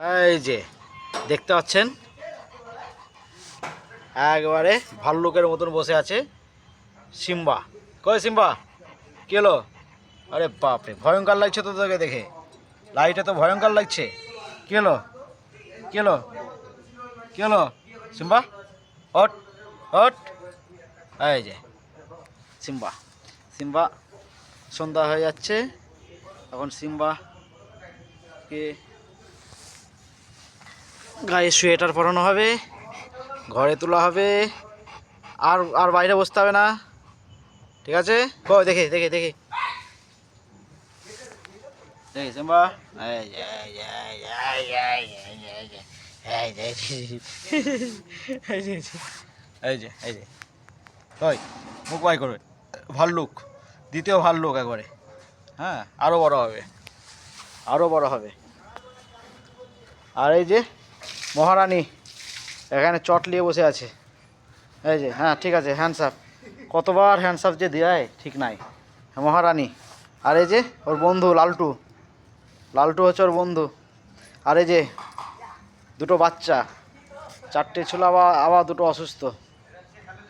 এই যে দেখতে পাচ্ছেন একবারে ভাল্লুকের মতন বসে আছে সিম্বা। কই সিম্বা, কি হলো? আরে বাপরে, ভয়ঙ্কর লাগছে তো তোকে দেখে, লাইটে তো ভয়ঙ্কর লাগছে। কি হলো, কি হলো, কি হলো সিম্বা? Hot hot. এই যে সিম্বা, সিম্বা সন্ধ্যা হয়ে যাচ্ছে, এখন সিম্বাকে গায়ে সোয়েটার পরানো হবে, ঘরে তোলা হবে, আর আর বাইরে বসতে হবে না, ঠিক আছে? কই দেখে দেখে দেখে দেখে সিম্বা, এই যে এই যে এই যে এই যে এই যে এই যে এই যে এই যে এই যে এই যে কই মুখ বাই করবে, ভাল্লুক, দ্বিতীয় ভাল্লুক একবারে। হ্যাঁ, আরও বড় হবে, আরও বড় হবে। আর এই যে মহারানী এখানে চট নিয়ে বসে আছে, এই যে। হ্যাঁ ঠিক আছে, হ্যান্ডস আপ। কতবার হ্যান্ডস আপ যে দেয় ঠিক নাই, মহারানী। আর এই যে ওর বন্ধু লালটু, লালটু হচ্ছে ওর বন্ধু। আর এই যে দুটো বাচ্চা, চারটে ছিল, আবার আবার দুটো অসুস্থ।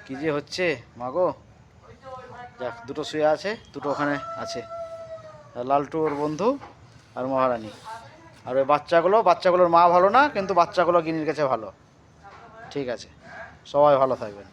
কী যে হচ্ছে মাগো। যাক, দুটো শুয়ে আছে, দুটো ওখানে আছে, লালটু ওর বন্ধু আর মহারানী। আর ওই বাচ্চাগুলোর মা ভালো না, কিন্তু বাচ্চাগুলো গিনির কাছে ভালো। ঠিক আছে, সবাই ভালো থাকবেন।